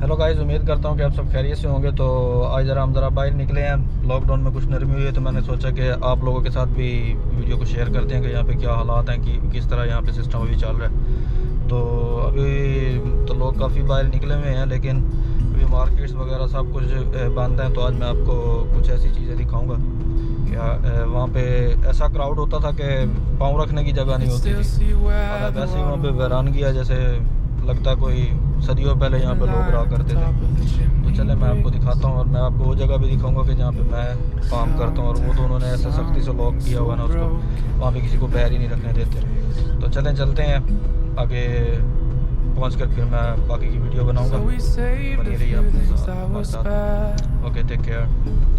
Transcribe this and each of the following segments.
Hello guys, उम्मीद करता हूँ कि आप सब खैरियत से होंगे। तो आज हम ज़रा बाहर निकले हैं। लॉकडाउन में कुछ नरमी हुई है तो मैंने सोचा कि आप लोगों के साथ भी वीडियो को शेयर करते हैं कि यहाँ पे क्या हालात हैं, कि किस तरह यहाँ पे सिस्टम अभी चल रहा है। तो अभी तो लोग काफ़ी बाहर निकले हुए हैं, लेकिन अभी मार्केट्स वगैरह सब कुछ बंद हैं। तो आज मैं आपको कुछ ऐसी चीज़ें दिखाऊँगा कि वहाँ पे ऐसा क्राउड होता था कि पाँव रखने की जगह नहीं होती थी, और अब वैसे ही वहाँ पे वीरानगी है, जैसे लगता कोई सदियों पहले यहाँ पे लोग रहा करते थे। तो चले मैं आपको दिखाता हूँ, और मैं आपको वो जगह भी दिखाऊंगा कि जहाँ पे मैं काम करता हूँ। और वो तो उन्होंने ऐसे सख्ती से लॉक किया हुआ ना उसको, वहाँ पे किसी को पैर ही नहीं रखने देते। तो चलें चलते हैं आगे, पहुँच कर फिर मैं बाकी की वीडियो बनाऊँगा। बनी रहिए अपने साथ, हमारे साथ। Okay, take care.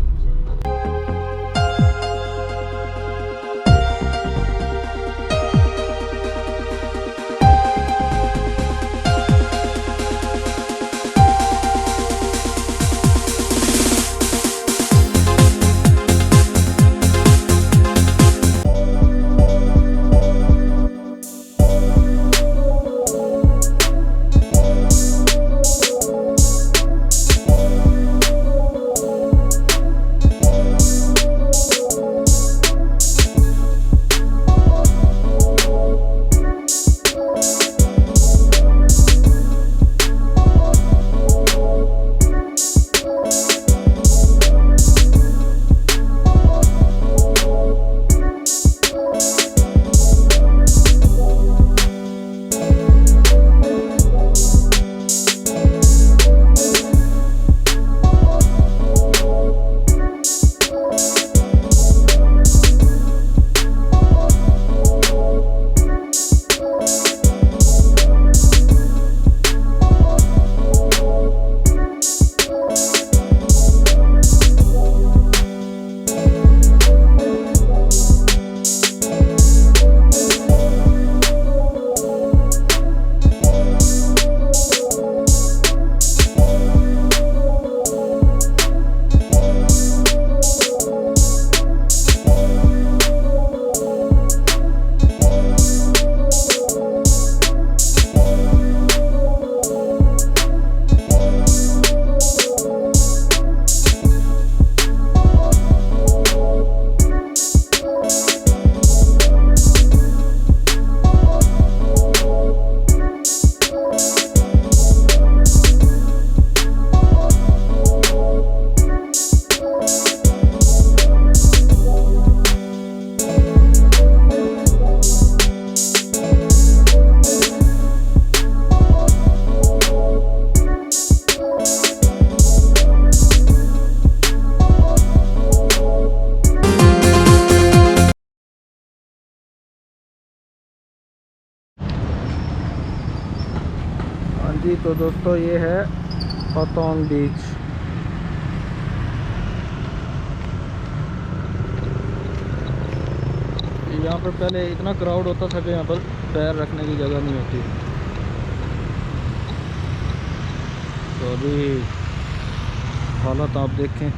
हाँ जी, तो दोस्तों ये है पतोंग बीच। यहाँ पर पहले इतना क्राउड होता था कि यहाँ पर पैर रखने की जगह नहीं होती। तो अभी हालत आप देखें।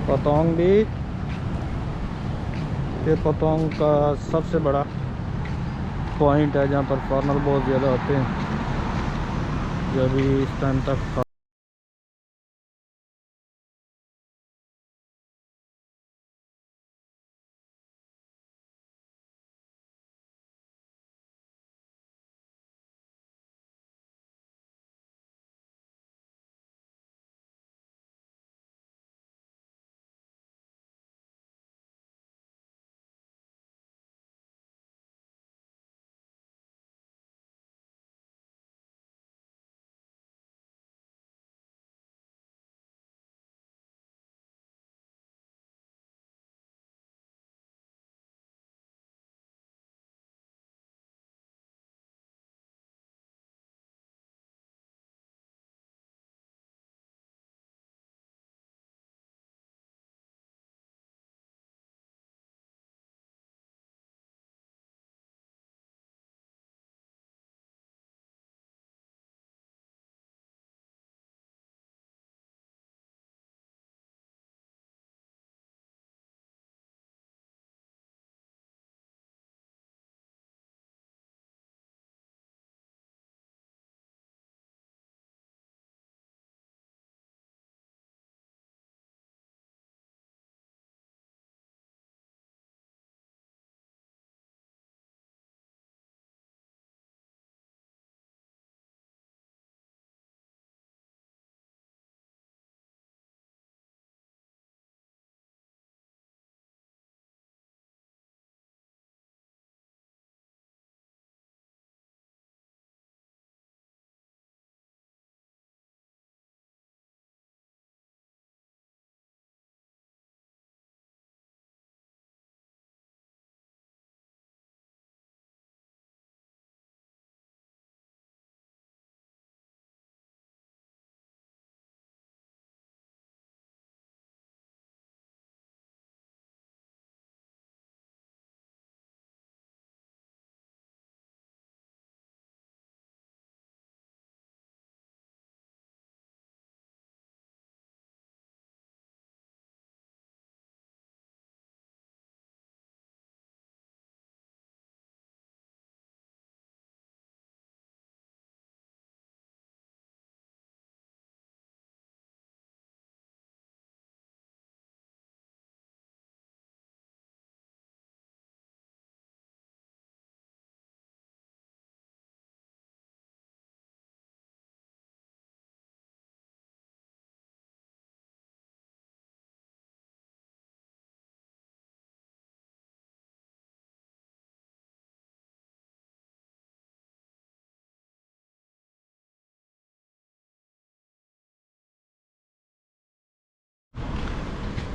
पतोंग बीच ये पतोंग का सबसे बड़ा पॉइंट है, जहाँ पर फॉरेनर बहुत ज़्यादा होते हैं। जो अभी इस टाइम तक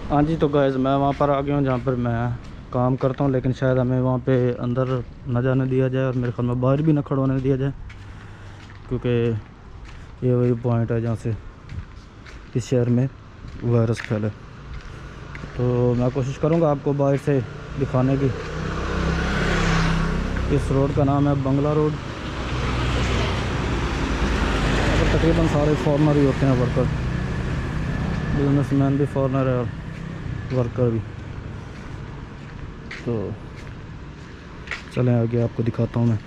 हाँ जी, तो गाइस मैं वहाँ पर आ गया हूँ जहाँ पर मैं काम करता हूँ, लेकिन शायद हमें वहाँ पे अंदर न जाने दिया जाए और मेरे ख्याल में बाहर भी न खड़ा होने दिया जाए, क्योंकि ये वही पॉइंट है जहाँ से इस शहर में वायरस फैले। तो मैं कोशिश करूँगा आपको बाहर से दिखाने की। इस रोड का नाम है बंगला रोड। तकरीबन सारे फॉरनर ही होते हैं, वर्कर, बिजनेसमैन भी फॉरनर है और वर्कर भी। तो चलें आगे आपको दिखाता हूँ मैं।